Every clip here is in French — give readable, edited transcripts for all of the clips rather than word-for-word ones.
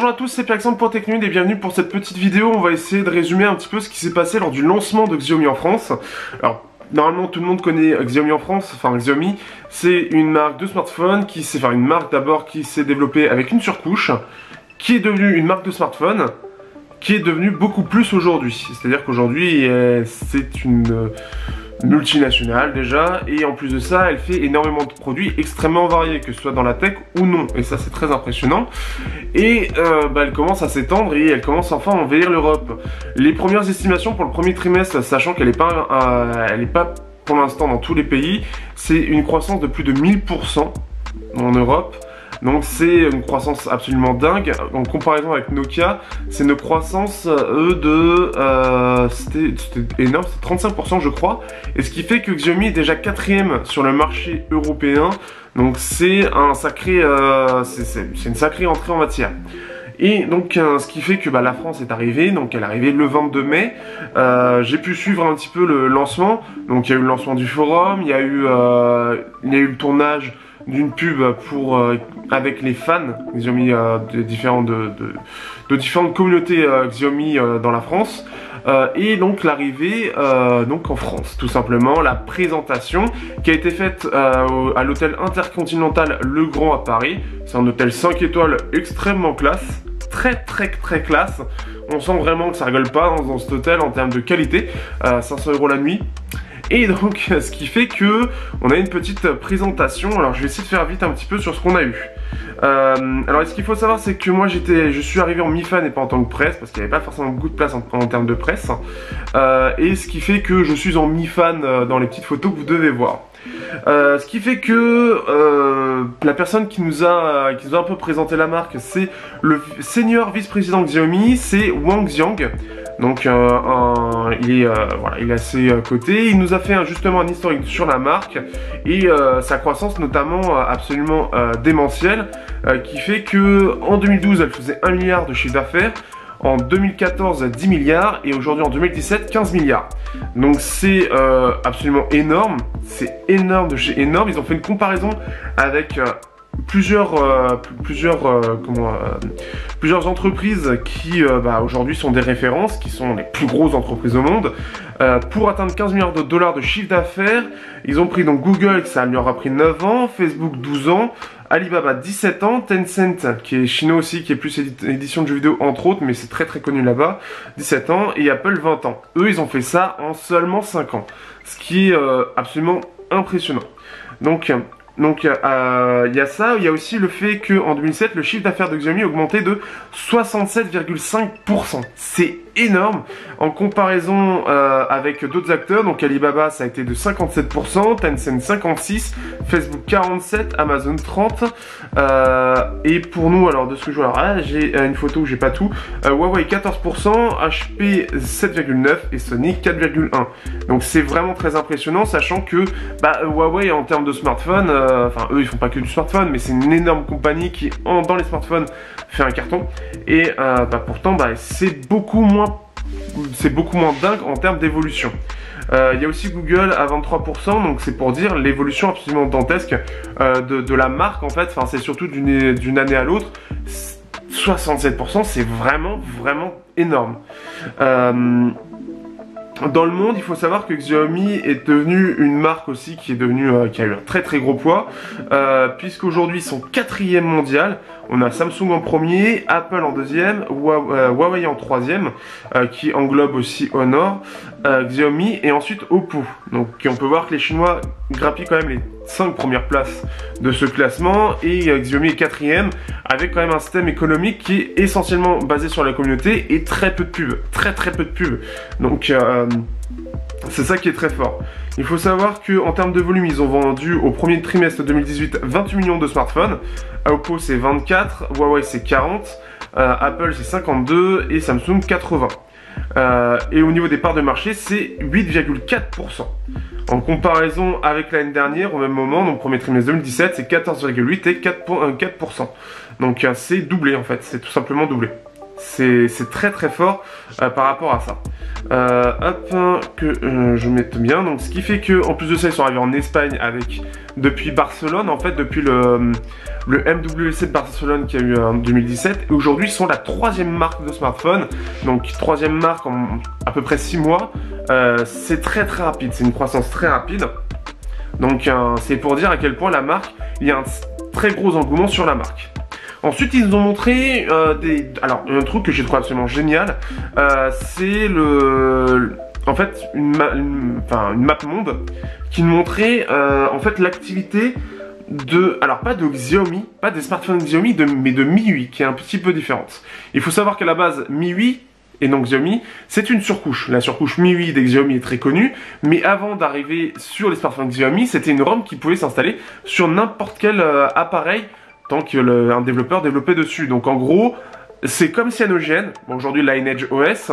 Bonjour à tous, c'est Pierre-Alexandre.technud et bienvenue pour cette petite vidéo. On va essayer de résumer un petit peu ce qui s'est passé lors du lancement de Xiaomi en France. Alors, normalement tout le monde connaît Xiaomi en France, enfin Xiaomi, c'est une marque de smartphone qui s'est, une marque d'abord qui s'est développée avec une surcouche, qui est devenue une marque de smartphone, qui est devenue beaucoup plus aujourd'hui. C'est-à-dire qu'aujourd'hui, c'est une multinationale déjà, et en plus de ça, elle fait énormément de produits extrêmement variés, que ce soit dans la tech ou non, et ça c'est très impressionnant. Et elle commence à s'étendre et elle commence enfin à envahir l'Europe. Les premières estimations pour le premier trimestre, sachant qu'elle n'est pas pour l'instant dans tous les pays, c'est une croissance de plus de 1000% en Europe. Donc c'est une croissance absolument dingue. En comparaison avec Nokia, c'est une croissance c'était énorme, c'est 35% je crois. Et ce qui fait que Xiaomi est déjà 4ème sur le marché européen. Donc c'est un sacré, c'est une sacrée entrée en matière. Et donc ce qui fait que la France est arrivée, donc elle est arrivée le 22 mai. J'ai pu suivre un petit peu le lancement. Donc il y a eu le lancement du forum, il y a eu le tournage d'une pub avec les fans Xiaomi de différentes communautés Xiaomi dans la France, et donc l'arrivée donc en France, tout simplement la présentation qui a été faite à l'hôtel Intercontinental Le Grand à Paris. C'est un hôtel 5 étoiles extrêmement classe, très classe. On sent vraiment que ça rigole pas dans cet hôtel en termes de qualité. 500 € la nuit. Et donc, ce qui fait que on a une petite présentation. Alors, je vais essayer de faire vite un petit peu sur ce qu'on a eu. Alors, ce qu'il faut savoir, c'est que moi, je suis arrivé en mi-fan et pas en tant que presse, parce qu'il n'y avait pas forcément beaucoup de place en termes de presse. Et ce qui fait que je suis en mi-fan dans les petites photos que vous devez voir. Ce qui fait que la personne qui nous a un peu présenté la marque, c'est le senior vice-président Xiaomi, c'est Wang Xiang. Donc il est à ses côtés. Il nous a fait justement un historique sur la marque et sa croissance notamment absolument démentielle, qui fait que en 2012 elle faisait 1 milliard de chiffre d'affaires, en 2014 10 milliards et aujourd'hui en 2017 15 milliards. Donc c'est absolument énorme, c'est énorme de chez énorme. Ils ont fait une comparaison avec plusieurs entreprises qui aujourd'hui sont des références, qui sont les plus grosses entreprises au monde. Pour atteindre 15 milliards de dollars de chiffre d'affaires, ils ont pris donc Google, ça lui aura pris 9 ans, Facebook 12 ans, Alibaba 17 ans, Tencent qui est chinois aussi, qui est plus édition de jeux vidéo entre autres, mais c'est très connu là-bas, 17 ans, et Apple 20 ans. Eux ils ont fait ça en seulement 5 ans, ce qui est absolument impressionnant. Donc il y a ça, il y a aussi le fait qu'en 2007, le chiffre d'affaires de Xiaomi a augmenté de 67,5%. C'est énorme en comparaison avec d'autres acteurs. Donc Alibaba, ça a été de 57%, Tencent 56%, Facebook 47%, Amazon 30%. Et pour nous, alors de ce que je vois, alors là, j'ai une photo où j'ai pas tout. Huawei 14%, HP 7,9% et Sony 4,1%. Donc c'est vraiment très impressionnant, sachant que Huawei en termes de smartphone, eux ils font pas que du smartphone, mais c'est une énorme compagnie qui dans les smartphones fait un carton. Et pourtant c'est beaucoup moins dingue en termes d'évolution. Il y a aussi Google à 23%, donc c'est pour dire l'évolution absolument dantesque de la marque en fait. C'est surtout d'une année à l'autre. 67%, c'est vraiment énorme. Dans le monde, il faut savoir que Xiaomi est devenu une marque aussi qui a eu un très gros poids, puisqu'aujourd'hui ils sont 4ème mondial. On a Samsung en premier, Apple en deuxième, Huawei en troisième, qui englobe aussi Honor, Xiaomi et ensuite Oppo. Donc on peut voir que les Chinois grappillent quand même les 5 premières places de ce classement, et Xiaomi est 4ème avec quand même un système économique qui est essentiellement basé sur la communauté et très peu de pubs, très peu de pubs. Donc c'est ça qui est très fort. Il faut savoir qu'en termes de volume, ils ont vendu au premier trimestre 2018 28 millions de smartphones. Oppo c'est 24, Huawei c'est 40, Apple c'est 52 et Samsung 80. Et au niveau des parts de marché, c'est 8,4%. En comparaison avec l'année dernière, au même moment, donc premier trimestre 2017, c'est 14,8 et 4%. Donc c'est doublé en fait, c'est tout simplement doublé. C'est très très fort par rapport à ça. Hop, que je mette bien. Donc ce qui fait que en plus de ça, ils sont arrivés en Espagne avec depuis Barcelone, en fait depuis le MWC de Barcelone qui a eu en 2017. Et aujourd'hui, ils sont la 3e marque de smartphone. Donc 3e marque en à peu près 6 mois. C'est très très rapide, c'est une croissance très rapide. Donc c'est pour dire à quel point la marque, il y a un très gros engouement sur la marque. Ensuite, ils nous ont montré alors, un truc que j'ai trouvé absolument génial, c'est en fait, une map monde qui nous montrait, en fait, l'activité alors pas de Xiaomi, pas des smartphones Xiaomi, mais de MIUI, qui est un petit peu différente. Il faut savoir qu'à la base, MIUI, et donc Xiaomi, c'est une surcouche. La surcouche MIUI des Xiaomi est très connue, mais avant d'arriver sur les smartphones Xiaomi, c'était une ROM qui pouvait s'installer sur n'importe quel appareil, tant qu'un développeur développait dessus. Donc en gros, c'est comme Cyanogen, bon, aujourd'hui Lineage OS,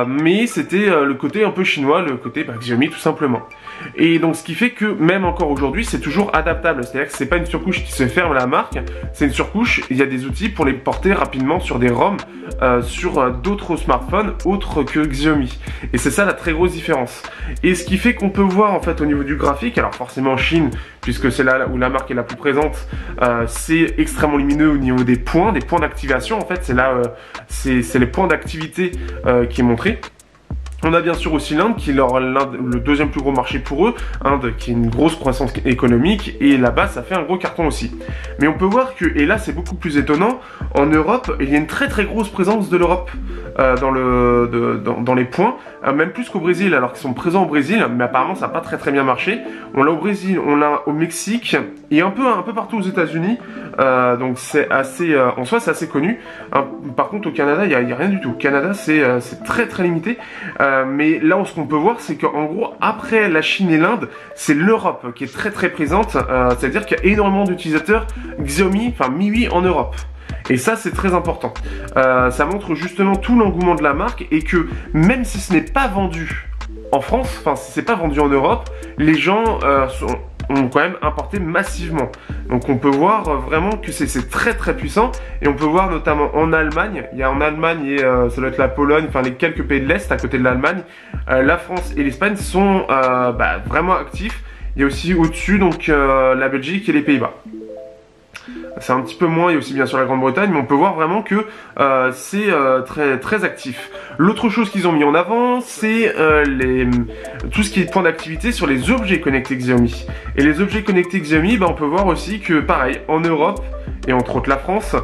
mais c'était le côté un peu chinois, le côté Xiaomi tout simplement. Et donc ce qui fait que même encore aujourd'hui, c'est toujours adaptable, c'est-à-dire que c'est pas une surcouche qui se ferme la marque, c'est une surcouche, il y a des outils pour les porter rapidement sur des ROM, sur d'autres smartphones autres que Xiaomi. Et c'est ça la très grosse différence. Et ce qui fait qu'on peut voir en fait au niveau du graphique, alors forcément en Chine, puisque c'est là où la marque est la plus présente, c'est extrêmement lumineux au niveau des points d'activation. En fait, c'est là, c'est les points d'activité qui est montré. On a bien sûr aussi l'Inde, qui est le deuxième plus gros marché pour eux, Inde qui est une grosse croissance économique, et là-bas ça fait un gros carton aussi. Mais on peut voir que, et là c'est beaucoup plus étonnant, en Europe, il y a une très très grosse présence de l'Europe dans les points, même plus qu'au Brésil, alors qu'ils sont présents au Brésil, mais apparemment ça n'a pas très très bien marché. On l'a au Brésil, on l'a au Mexique, et un peu partout aux États-Unis, donc c'est assez, en soi c'est assez connu. Par contre au Canada, il n'y a rien du tout. Au Canada c'est très très limité. Mais là, ce qu'on peut voir, c'est qu'en gros, après la Chine et l'Inde, c'est l'Europe qui est très très présente. C'est-à-dire qu'il y a énormément d'utilisateurs Xiaomi, enfin MIUI en Europe. Et ça, c'est très important. Ça montre justement tout l'engouement de la marque et que même si ce n'est pas vendu en France, enfin si c'est pas vendu en Europe, les gens ont quand même importé massivement. Donc on peut voir vraiment que c'est très très puissant, et on peut voir notamment en Allemagne, il y a en Allemagne et ça doit être la Pologne, enfin les quelques pays de l'Est à côté de l'Allemagne, la France et l'Espagne sont vraiment actifs. Il y a aussi au-dessus donc la Belgique et les Pays-Bas. C'est un petit peu moins, il y a aussi bien sûr la Grande-Bretagne, mais on peut voir vraiment que c'est très, très actif. L'autre chose qu'ils ont mis en avant, c'est tout ce qui est point d'activité sur les objets connectés Xiaomi. Et les objets connectés Xiaomi, on peut voir aussi que pareil, en Europe, et entre autres la France,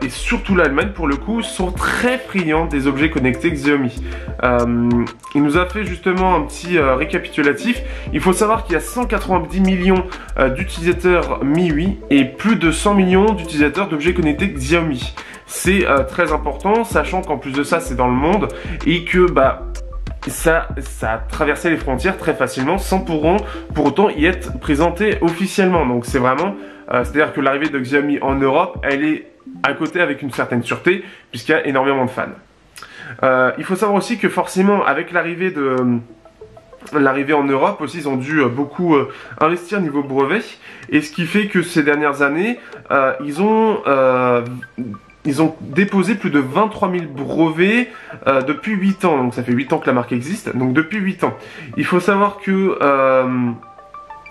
et surtout l'Allemagne pour le coup, sont très friands des objets connectés Xiaomi. Il nous a fait justement un petit récapitulatif. Il faut savoir qu'il y a 190 millions d'utilisateurs MIUI et plus de 100 millions d'utilisateurs d'objets connectés Xiaomi. C'est très important, sachant qu'en plus de ça, c'est dans le monde et que ça a traversé les frontières très facilement sans pour autant y être présenté officiellement. Donc c'est vraiment, c'est-à-dire que l'arrivée de Xiaomi en Europe, elle est à côté avec une certaine sûreté puisqu'il y a énormément de fans. Il faut savoir aussi que forcément avec l'arrivée en Europe aussi, ils ont dû beaucoup investir niveau brevet, et ce qui fait que ces dernières années, ils ont déposé plus de 23 000 brevets depuis 8 ans, donc ça fait 8 ans que la marque existe, donc depuis 8 ans. Il faut savoir que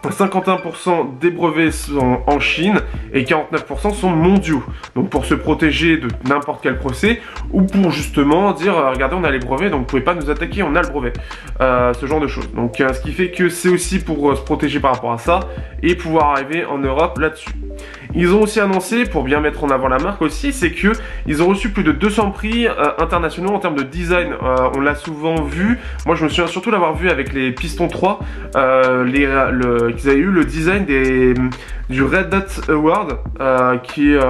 51% des brevets sont en Chine et 49% sont mondiaux. Donc pour se protéger de n'importe quel procès ou pour justement dire regardez, on a les brevets, donc vous pouvez pas nous attaquer, on a le brevet. Ce genre de choses. Donc ce qui fait que c'est aussi pour se protéger par rapport à ça et pouvoir arriver en Europe là-dessus. Ils ont aussi annoncé, pour bien mettre en avant la marque aussi, c'est que ils ont reçu plus de 200 prix internationaux en termes de design. On l'a souvent vu, moi je me souviens surtout l'avoir vu avec les Piston 3, qu'ils avaient eu le design du Red Dot Award, qui est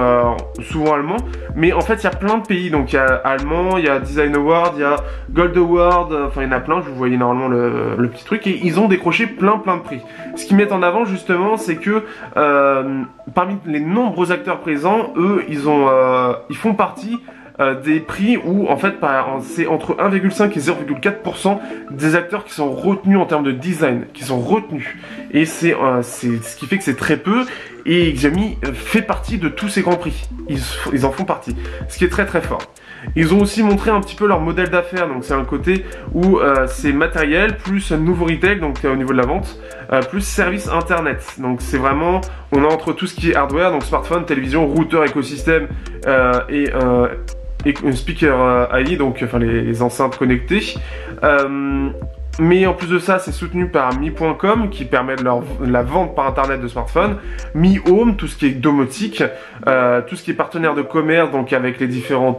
souvent allemand, mais en fait il y a plein de pays, donc il y a allemand, il y a Design Award, il y a Gold Award, enfin il y en a plein, je vous voyais normalement le petit truc, et ils ont décroché plein de prix. Ce qu'ils mettent en avant justement, c'est que parmi les nombreux acteurs présents, eux ils font partie des prix où en fait c'est entre 1,5 et 0,4% des acteurs qui sont retenus en termes de design, qui sont retenus. Et c'est ce qui fait que c'est très peu. Et Xiaomi fait partie de tous ces grands prix. Ils en font partie. Ce qui est très très fort. Ils ont aussi montré un petit peu leur modèle d'affaires. Donc c'est un côté où c'est matériel, plus nouveau retail, donc au niveau de la vente, plus service internet. Donc c'est vraiment, on a entre tout ce qui est hardware, donc smartphone, télévision, routeur, écosystème et speaker AI, donc enfin les enceintes connectées. Mais en plus de ça, c'est soutenu par Mi.com qui permet de la vente par internet de smartphones, Mi Home, tout ce qui est domotique, tout ce qui est partenaire de commerce, donc avec les différents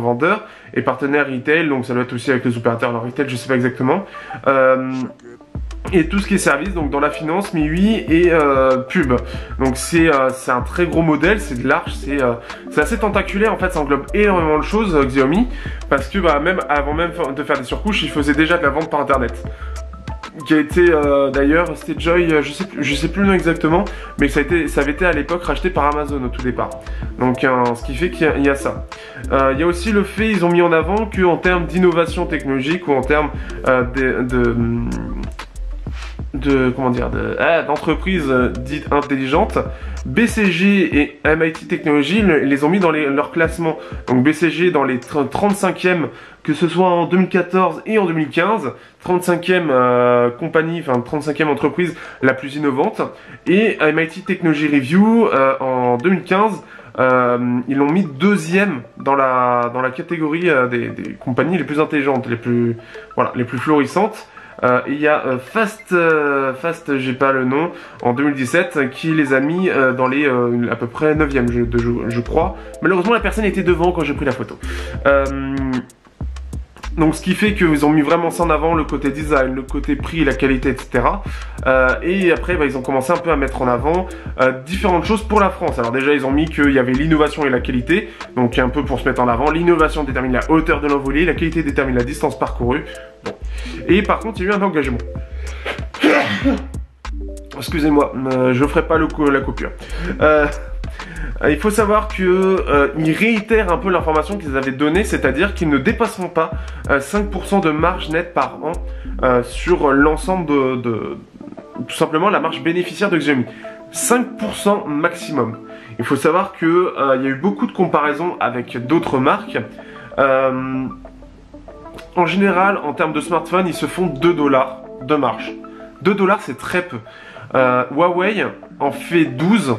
vendeurs, et partenaire retail, donc ça doit être aussi avec les opérateurs en retail, je sais pas exactement. Et tout ce qui est service, donc dans la finance, MIUI et pub. Donc c'est un très gros modèle, c'est de large, c'est assez tentaculaire en fait, ça englobe énormément de choses Xiaomi, parce que même avant même de faire des surcouches, il faisait déjà de la vente par internet. Qui a été d'ailleurs, c'était Joy, je sais plus le nom exactement, mais ça avait été à l'époque racheté par Amazon au tout départ. Donc ce qui fait qu'il y a ça. Il y a aussi le fait, ils ont mis en avant qu'en termes d'innovation technologique ou en termes d'entreprises dites intelligentes, BCG et MIT Technology les ont mis dans leur classement. Donc BCG dans les 35e, que ce soit en 2014 et en 2015, 35e compagnie, enfin 35e entreprise la plus innovante, et MIT Technology Review en 2015, ils l'ont mis deuxième dans la catégorie des compagnies les plus intelligentes, les plus florissantes. Il y a Fast, j'ai pas le nom, en 2017, qui les a mis dans les à peu près 9e, je crois. Malheureusement, la personne était devant quand j'ai pris la photo. Donc ce qui fait qu'ils ont mis vraiment ça en avant, le côté design, le côté prix, la qualité, etc. Et après, ils ont commencé un peu à mettre en avant différentes choses pour la France. Alors déjà, ils ont mis qu'il y avait l'innovation et la qualité, donc un peu pour se mettre en avant. L'innovation détermine la hauteur de l'envolée, la qualité détermine la distance parcourue. Bon. Et par contre, il y a eu un engagement. Excusez-moi, je ferai pas la coupure. Il faut savoir qu'ils réitèrent un peu l'information qu'ils avaient donnée, c'est-à-dire qu'ils ne dépasseront pas 5% de marge nette par an sur l'ensemble tout simplement la marge bénéficiaire de Xiaomi. 5% maximum. Il faut savoir qu'il y a eu beaucoup de comparaisons avec d'autres marques. En général, en termes de smartphone, ils se font 2 $ de marge. 2 $, c'est très peu. Huawei en fait 12.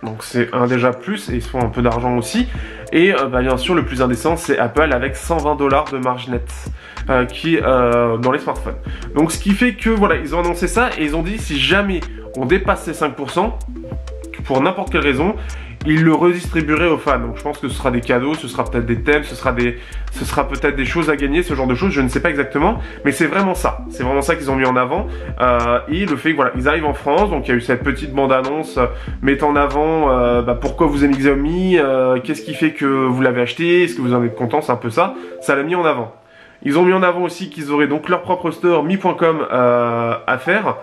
Donc c'est déjà plus, et ils se font un peu d'argent aussi. Et bien sûr, le plus indécent, c'est Apple avec 120 $ de marge nette dans les smartphones. Donc ce qui fait que voilà, ils ont annoncé ça et ils ont dit si jamais on dépasse ces 5%, pour n'importe quelle raison, ils le redistribueraient aux fans. Donc je pense que ce sera des cadeaux, ce sera peut-être des thèmes, ce sera peut-être des choses à gagner, ce genre de choses, je ne sais pas exactement, mais c'est vraiment ça. C'est vraiment ça qu'ils ont mis en avant. Et le fait que voilà, ils arrivent en France, donc il y a eu cette petite bande-annonce mettant en avant pourquoi vous aimez Xiaomi, qu'est-ce qui fait que vous l'avez acheté, est-ce que vous en êtes content, c'est un peu ça. Ça l'a mis en avant. Ils ont mis en avant aussi qu'ils auraient donc leur propre store Mi.com à faire,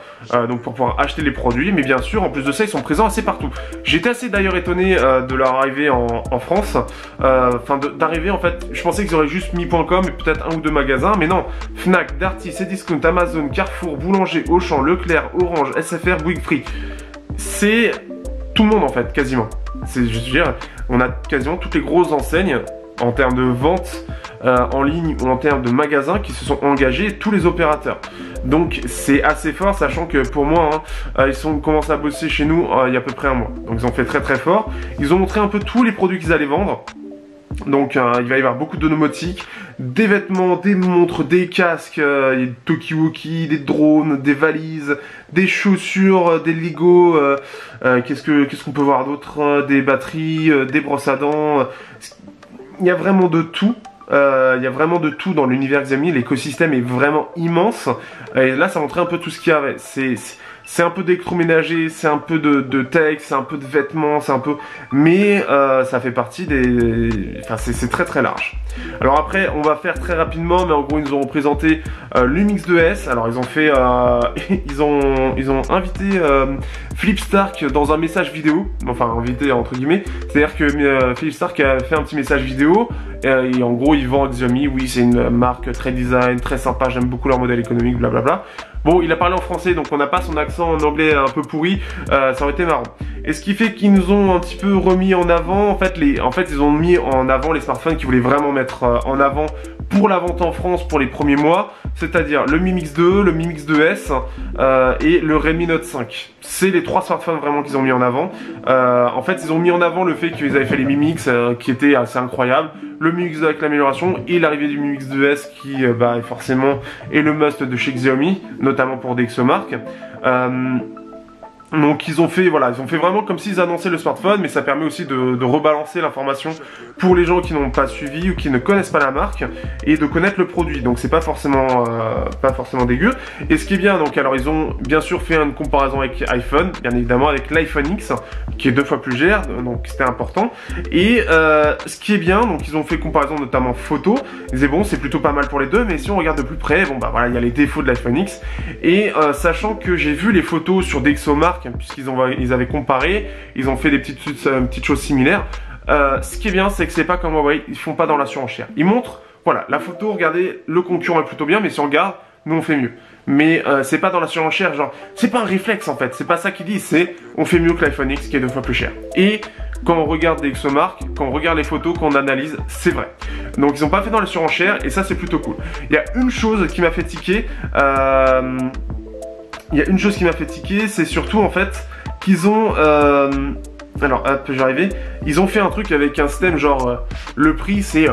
donc pour pouvoir acheter les produits, mais bien sûr en plus de ça ils sont présents assez partout. J'étais assez d'ailleurs étonné de leur arrivée en France, d'arriver en fait, je pensais qu'ils auraient juste Mi.com et peut-être 1 ou 2 magasins, mais non, Fnac, Darty, Cdiscount, Amazon, Carrefour, Boulanger, Auchan, Leclerc, Orange, SFR, Bouygues Free, c'est tout le monde en fait, quasiment. Je veux dire, on a quasiment toutes les grosses enseignes en termes de vente en ligne ou en termes de magasins qui se sont engagés, tous les opérateurs. Donc c'est assez fort, sachant que pour moi, ils ont commencé à bosser chez nous il y a à peu près 1 mois. Donc ils ont fait très très fort. Ils ont montré un peu tous les produits qu'ils allaient vendre. Donc il va y avoir beaucoup de domotique, des vêtements, des montres, des casques, des talkie-walkie, des drones, des valises, des chaussures, des Lego, qu'est-ce qu'on peut voir d'autre, des batteries, des brosses à dents. Il y a vraiment de tout. Il y a vraiment de tout dans l'univers Xiaomi, l'écosystème est vraiment immense. Et là, ça montrait un peu tout ce qu'il y avait. c'est un peu d'électroménager, c'est un peu de tech, c'est un peu de vêtements, c'est un peu... Mais ça fait partie des... Enfin, c'est très très large. Alors après, on va faire très rapidement, mais en gros, ils nous ont présenté Lumix 2S. Alors, ils ont fait... ils ont invité Philippe Stark dans un message vidéo. Enfin, invité entre guillemets. C'est-à-dire que Philippe Stark a fait un petit message vidéo. Et en gros, ils vendent Xiaomi. Oui, c'est une marque très design, très sympa. J'aime beaucoup leur modèle économique, blablabla. Bon, il a parlé en français, donc on n'a pas son accent en anglais un peu pourri, ça aurait été marrant. Et ce qui fait qu'ils nous ont un petit peu remis en avant, en fait, ils ont mis en avant les smartphones qu'ils voulaient vraiment mettre en avant pour la vente en France pour les premiers mois, c'est-à-dire le Mi Mix 2, le Mi Mix 2S et le Redmi Note 5. C'est les 3 smartphones vraiment qu'ils ont mis en avant. En fait, ils ont mis en avant le fait qu'ils avaient fait les Mi Mix qui étaient assez incroyables, le Mi Mix 2 avec l'amélioration et l'arrivée du Mi Mix 2S qui forcément est le must de chez Xiaomi, notamment pour DxOMark. Donc ils ont fait vraiment comme s'ils annonçaient le smartphone, mais ça permet aussi de rebalancer l'information pour les gens qui n'ont pas suivi ou qui ne connaissent pas la marque et de connaître le produit. Donc c'est pas forcément dégueu. Et ce qui est bien, donc alors ils ont bien sûr fait une comparaison avec iPhone, bien évidemment avec l'iPhone X qui est 2 fois plus cher, donc c'était important. Et ce qui est bien, donc ils ont fait comparaison notamment photo. Ils disaient bon, c'est plutôt pas mal pour les deux, mais si on regarde de plus près, bon bah voilà, il y a les défauts de l'iPhone X. Et sachant que j'ai vu les photos sur DxOMark, puisqu'ils avaient comparé, ils ont fait des petites choses similaires. Ce qui est bien, c'est que c'est pas comme Huawei, ils font pas dans la surenchère. Ils montrent, voilà, la photo, regardez, le concurrent est plutôt bien, mais si on regarde, nous on fait mieux. Mais c'est pas dans la surenchère, genre, c'est pas un réflexe en fait, c'est pas ça qu'ils disent, c'est on fait mieux que l'iPhone X qui est 2 fois plus cher. Et quand on regarde des DxOMark, quand on regarde les photos, quand on analyse, c'est vrai. Donc ils ont pas fait dans la surenchère et ça c'est plutôt cool. Il y a une chose qui m'a fait tiquer, c'est surtout en fait qu'ils ont... alors, hop, je vais arriver. Ils ont fait un truc avec un système genre... le prix, c'est...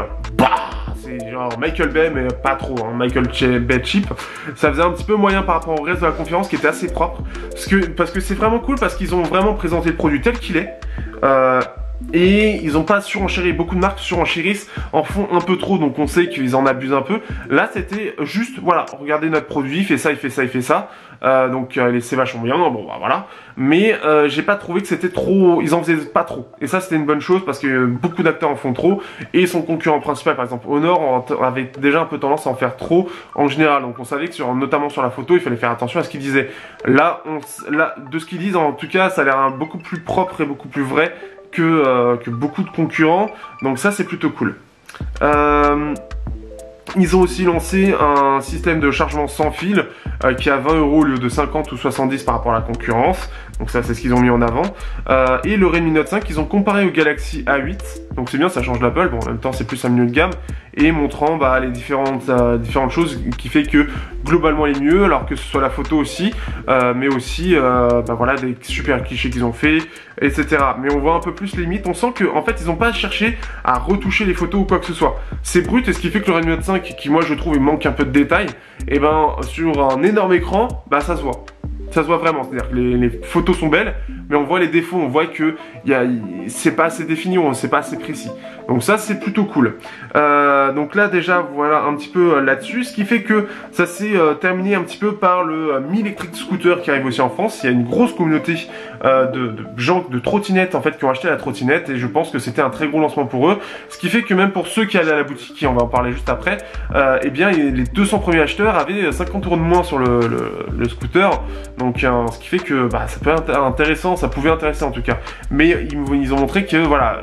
c'est genre Michael Bay, mais pas trop, hein, Michael Bay cheap. Ça faisait un petit peu moyen par rapport au reste de la conférence qui était assez propre. Parce que c'est vraiment cool, parce qu'ils ont vraiment présenté le produit tel qu'il est. Et ils n'ont pas surenchéri, beaucoup de marques surenchérissent, en font un peu trop, donc on sait qu'ils en abusent un peu. Là c'était juste, voilà, regardez notre produit, il fait ça, il fait ça, il fait ça. Donc c'est vachement bien, bon bah voilà. Mais j'ai pas trouvé que c'était trop, ils en faisaient pas trop. Et ça c'était une bonne chose parce que beaucoup d'acteurs en font trop. Et son concurrent principal, par exemple Honor, avait déjà un peu tendance à en faire trop en général. Donc on savait que notamment sur la photo, il fallait faire attention à ce qu'ils disaient. Là, de ce qu'ils disent, en tout cas, ça a l'air beaucoup plus propre et beaucoup plus vrai que beaucoup de concurrents, donc ça c'est plutôt cool. Ils ont aussi lancé un système de chargement sans fil qui est à 20 € au lieu de 50 ou 70 par rapport à la concurrence. Donc ça c'est ce qu'ils ont mis en avant. Et le Redmi Note 5 ils ont comparé au Galaxy A8. Donc c'est bien, ça change l'Apple. Bon en même temps c'est plus un milieu de gamme. Et montrant les différentes choses qui fait que globalement il est mieux. Alors que ce soit la photo aussi. Mais aussi voilà, des super clichés qu'ils ont fait, etc. Mais on voit un peu plus les limites. On sent qu'en fait ils n'ont pas cherché à retoucher les photos ou quoi que ce soit. C'est brut et ce qui fait que le Redmi Note 5 qui moi je trouve il manque un peu de détails. Et sur un énorme écran, ça se voit. Ça se voit vraiment, c'est-à-dire que les photos sont belles, mais on voit les défauts, on voit que c'est pas assez défini, c'est pas assez précis. Donc ça c'est plutôt cool. Donc là déjà voilà un petit peu là-dessus, ce qui fait que ça s'est terminé un petit peu par le Mi Electric Scooter qui arrive aussi en France. Il y a une grosse communauté de gens de trottinettes en fait qui ont acheté la trottinette et je pense que c'était un très gros lancement pour eux. Ce qui fait que même pour ceux qui allaient à la boutique, et on va en parler juste après, eh bien les 200 premiers acheteurs avaient 50 € de moins sur le scooter. Donc ce qui fait que ça peut être intéressant, ça pouvait intéresser en tout cas. Mais ils ont montré que voilà,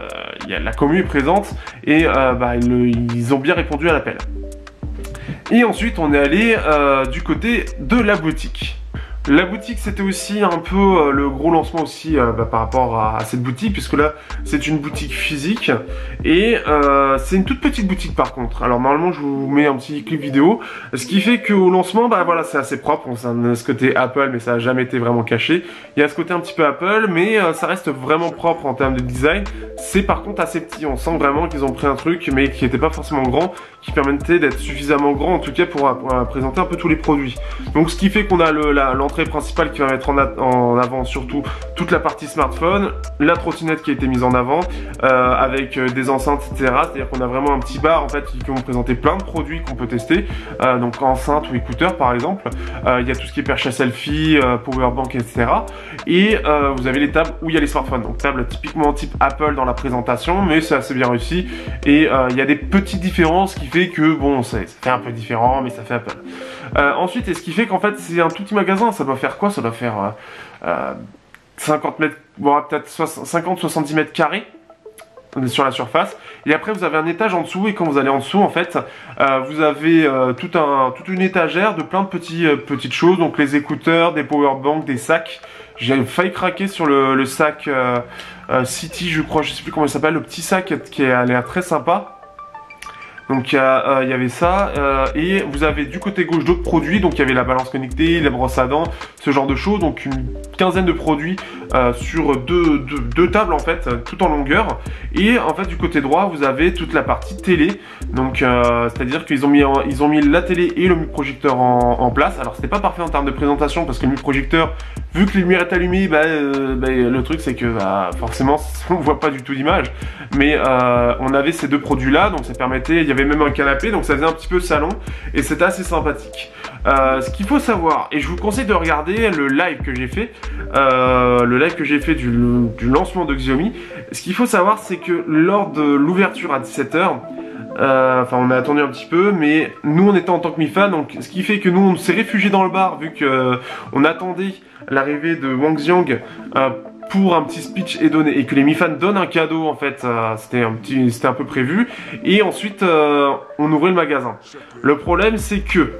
la commu est présente et ils ont bien répondu à l'appel. Et ensuite on est allé du côté de la boutique. La boutique c'était aussi un peu le gros lancement aussi par rapport à cette boutique, puisque là c'est une boutique physique et c'est une toute petite boutique par contre. Alors normalement je vous mets un petit clip vidéo, ce qui fait qu'au lancement voilà, c'est assez propre. On a ce côté Apple mais ça n'a jamais été vraiment caché. Il y a ce côté un petit peu Apple mais ça reste vraiment propre en termes de design. C'est par contre assez petit, on sent vraiment qu'ils ont pris un truc mais qui n'était pas forcément grand, qui permettait d'être suffisamment grand en tout cas pour présenter un peu tous les produits. Donc ce qui fait qu'on a l'entrée l'entrée principale qui va mettre en avant surtout toute la partie smartphone, la trottinette qui a été mise en avant, avec des enceintes, etc. C'est-à-dire qu'on a vraiment un petit bar en fait qui vont présenter plein de produits qu'on peut tester, donc enceintes ou écouteurs par exemple. Il y a tout ce qui est perche à selfie, powerbank, etc. Et vous avez les tables où il y a les smartphones, donc table typiquement type Apple dans la présentation, mais c'est assez bien réussi. Et il y a des petites différences qui fait que bon, ça fait un peu différent, mais ça fait Apple. Ensuite, et ce qui fait qu'en fait c'est un tout petit magasin, ça doit faire quoi? Ça doit faire 50 mètres, bon, peut-être 50-70 mètres carrés sur la surface. Et après vous avez un étage en dessous, et quand vous allez en dessous en fait vous avez toute une étagère de plein de petites choses, donc les écouteurs, des powerbanks, des sacs. J'ai failli craquer sur le sac City, je crois, je sais plus comment il s'appelle, le petit sac qui a l'air très sympa. Donc il y avait ça, et vous avez du côté gauche d'autres produits, donc il y avait la balance connectée, les brosses à dents, ce genre de choses, donc une quinzaine de produits sur deux tables en fait, tout en longueur. Et en fait du côté droit vous avez toute la partie télé, donc c'est-à-dire qu'ils ont mis la télé et le projecteur en place. Alors c'était pas parfait en termes de présentation parce que le projecteur, vu que les lumières est allumée, le truc c'est que forcément on voit pas du tout d'image, mais on avait ces deux produits là, donc ça permettait, il y avait même un canapé, donc ça faisait un petit peu salon et c'était assez sympathique. Ce qu'il faut savoir, et je vous conseille de regarder le live que j'ai fait, du lancement de Xiaomi. Ce qu'il faut savoir, c'est que lors de l'ouverture à 17 h, enfin on a attendu un petit peu, mais nous on était en tant que mi-fan, donc ce qui fait que nous on s'est réfugiés dans le bar vu que on attendait l'arrivée de Wang Xiang pour un petit speech est donné, et que les mi-fans donnent un cadeau en fait, c'était un peu prévu, et ensuite on ouvrait le magasin. Le problème c'est que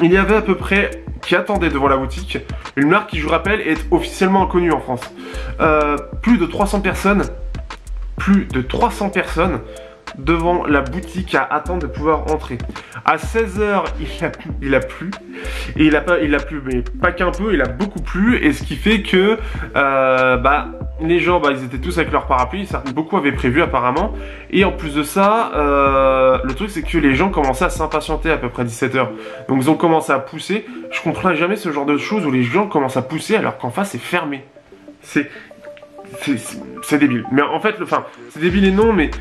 il y avait à peu près, qui attendait devant la boutique, une marque qui, je vous rappelle, est officiellement inconnue en France. Plus de 300 personnes devant la boutique à attendre de pouvoir entrer. À 16 h il a plu, et il a plu, mais pas qu'un peu, il a beaucoup plu, et ce qui fait que les gens, ils étaient tous avec leur parapluie, beaucoup avaient prévu apparemment, et en plus de ça, le truc c'est que les gens commençaient à s'impatienter à peu près 17 h, donc ils ont commencé à pousser. Je comprends jamais ce genre de choses où les gens commencent à pousser alors qu'en face c'est fermé. C'est débile, mais en fait, c'est débile et non, mais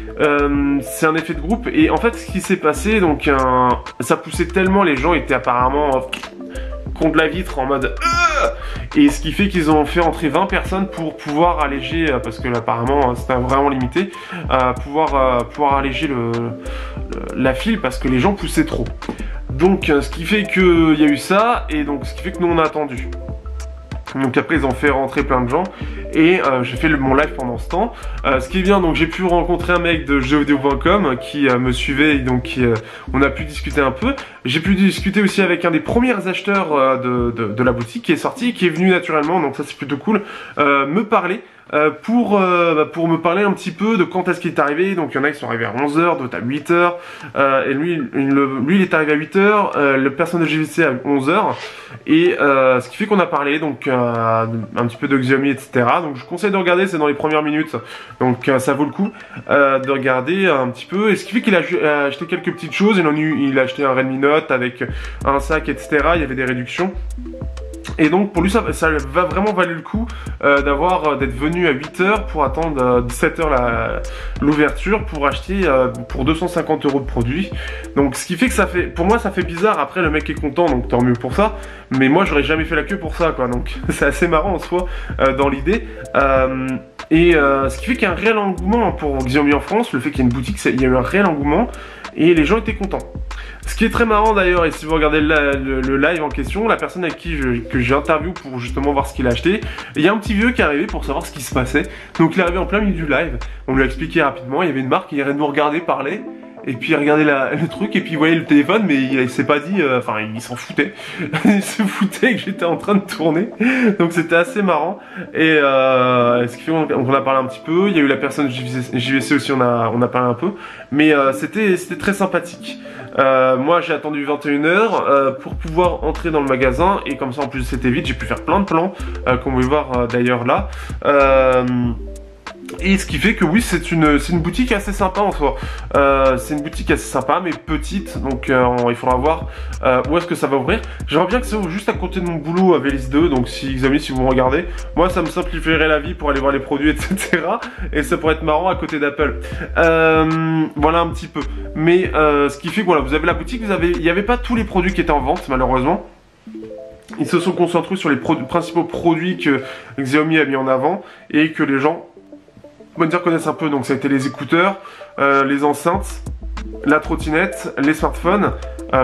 c'est un effet de groupe. Et en fait, ce qui s'est passé, donc ça poussait tellement, les gens étaient apparemment contre la vitre en mode et ce qui fait qu'ils ont fait entrer 20 personnes pour pouvoir alléger, parce que là, apparemment c'était vraiment limité, pouvoir alléger la file parce que les gens poussaient trop. Donc ce qui fait qu'il y a eu ça, et donc ce qui fait que nous on a attendu. Donc après ils ont fait rentrer plein de gens, et j'ai fait mon live pendant ce temps. Ce qui est bien, donc j'ai pu rencontrer un mec de jeuxvideo.com qui me suivait, et donc on a pu discuter un peu. J'ai pu discuter aussi avec un des premiers acheteurs de la boutique qui est sorti, qui est venu naturellement, donc ça c'est plutôt cool, me parler. Pour me parler un petit peu de quand est-ce qu'il est arrivé. Donc il y en a qui sont arrivés à 11 h, d'autres à 8 h, et lui il est arrivé à 8 h, le personnel de GVC à 11 h, et ce qui fait qu'on a parlé donc un petit peu de Xiaomi, etc. Donc je vous conseille de regarder, c'est dans les premières minutes, donc ça vaut le coup de regarder un petit peu. Et ce qui fait qu'il a acheté quelques petites choses, il a acheté un Redmi Note avec un sac, etc. Il y avait des réductions. Et donc pour lui ça va vraiment valer le coup d'être venu à 8 h pour attendre 17 h l'ouverture pour acheter pour 250 € de produits. Donc ce qui fait que pour moi ça fait bizarre. Après le mec est content, donc tant mieux pour ça, mais moi j'aurais jamais fait la queue pour ça quoi, donc c'est assez marrant en soi dans l'idée. Ce qui fait qu'il y a un réel engouement pour Xiaomi en France. Le fait qu'il y ait une boutique, il y a eu un réel engouement et les gens étaient contents. Ce qui est très marrant d'ailleurs, et si vous regardez le live en question, la personne avec qui que j'ai interviewé pour justement voir ce qu'il a acheté, il y a un petit vieux qui est arrivé pour savoir ce qui se passait. Donc il est arrivé en plein milieu du live, on lui a expliqué rapidement, il y avait une marque, il arrêtait de nous regarder parler, et puis il regardait le truc, et puis il voyait le téléphone, mais il s'est pas dit, il s'en foutait. Il se foutait que j'étais en train de tourner, donc c'était assez marrant. Et ce qui fait qu'on a parlé un petit peu, il y a eu la personne JVC aussi, on a parlé un peu, mais c'était très sympathique. Moi j'ai attendu 21 h pour pouvoir entrer dans le magasin, et comme ça en plus c'était vite, j'ai pu faire plein de plans qu'on va voir d'ailleurs là. Et ce qui fait que oui, c'est une boutique assez sympa en soi. C'est une boutique assez sympa, mais petite, donc il faudra voir où est-ce que ça va ouvrir. J'aimerais bien que ça ouvre juste à côté de mon boulot à Véliz 2, donc si vous me regardez, moi ça me simplifierait la vie pour aller voir les produits, etc. Et ça pourrait être marrant à côté d'Apple. Voilà un petit peu. Mais ce qui fait que voilà, vous avez la boutique, il n'y avait pas tous les produits qui étaient en vente, malheureusement. Ils se sont concentrés sur les principaux produits que Xiaomi a mis en avant et que les gens connaissent un peu. Donc ça a été les écouteurs, les enceintes, la trottinette, les smartphones,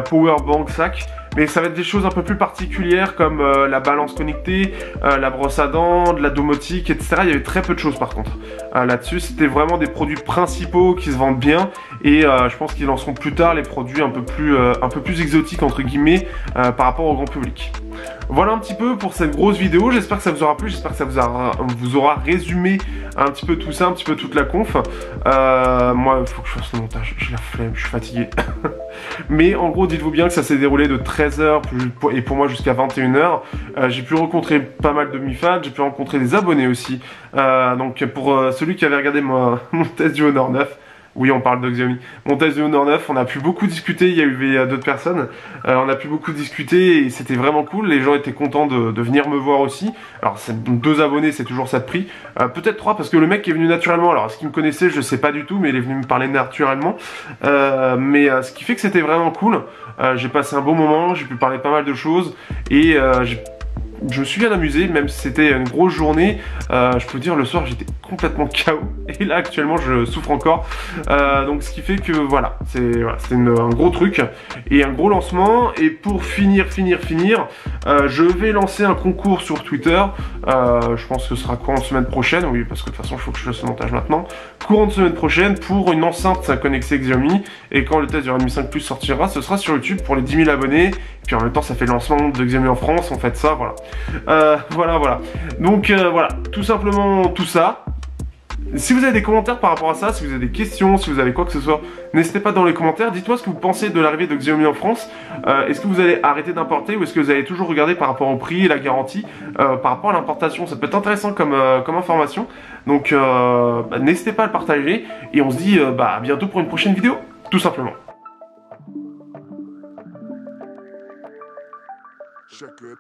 powerbank, sac. Mais ça va être des choses un peu plus particulières comme la balance connectée, la brosse à dents, de la domotique, etc. Il y avait très peu de choses par contre. Là-dessus, c'était vraiment des produits principaux qui se vendent bien. Et je pense qu'ils lanceront plus tard les produits un peu plus exotiques entre guillemets par rapport au grand public. Voilà un petit peu pour cette grosse vidéo, j'espère que ça vous aura plu, j'espère que ça vous aura résumé un petit peu tout ça, un petit peu toute la conf. Moi, il faut que je fasse le montage, j'ai la flemme, je suis fatigué. Mais en gros, dites-vous bien que ça s'est déroulé de 13h et pour moi jusqu'à 21h. J'ai pu rencontrer pas mal de mi-fans, j'ai pu rencontrer des abonnés aussi. Donc pour celui qui avait regardé mon test du Honor 9, oui, on parle de Xiaomi. Mon test du Honor 9, on a pu beaucoup discuter, il y a eu d'autres personnes. On a pu beaucoup discuter et c'était vraiment cool. Les gens étaient contents de venir me voir aussi. Alors, 2 abonnés, c'est toujours ça de prix. Peut-être 3 parce que le mec est venu naturellement. Alors, est-ce qu'il me connaissait, je sais pas du tout, mais il est venu me parler naturellement. Ce qui fait que c'était vraiment cool. J'ai passé un bon moment, j'ai pu parler de pas mal de choses et je me suis bien amusé, même si c'était une grosse journée. Je peux dire, le soir, j'étais complètement KO. Et là, actuellement, je souffre encore. Donc, ce qui fait que, voilà, c'était un gros truc et un gros lancement. Et pour finir, je vais lancer un concours sur Twitter. Je pense que ce sera courant de semaine prochaine. Oui, parce que de toute façon, il faut que je fasse le montage maintenant. Courant de semaine prochaine pour une enceinte connectée Xiaomi. Et quand le test du Redmi 5 Plus sortira, ce sera sur YouTube pour les 10 000 abonnés. Et puis en même temps, ça fait le lancement de Xiaomi en France. On fait ça, voilà. Voilà. Donc voilà, tout simplement tout ça. Si vous avez des commentaires par rapport à ça, si vous avez des questions, si vous avez quoi que ce soit, n'hésitez pas dans les commentaires. Dites-moi ce que vous pensez de l'arrivée de Xiaomi en France. Est-ce que vous allez arrêter d'importer ou est-ce que vous allez toujours regarder par rapport au prix et la garantie par rapport à l'importation? Ça peut être intéressant comme information. Donc n'hésitez pas à le partager et on se dit à bientôt pour une prochaine vidéo, tout simplement. Check it.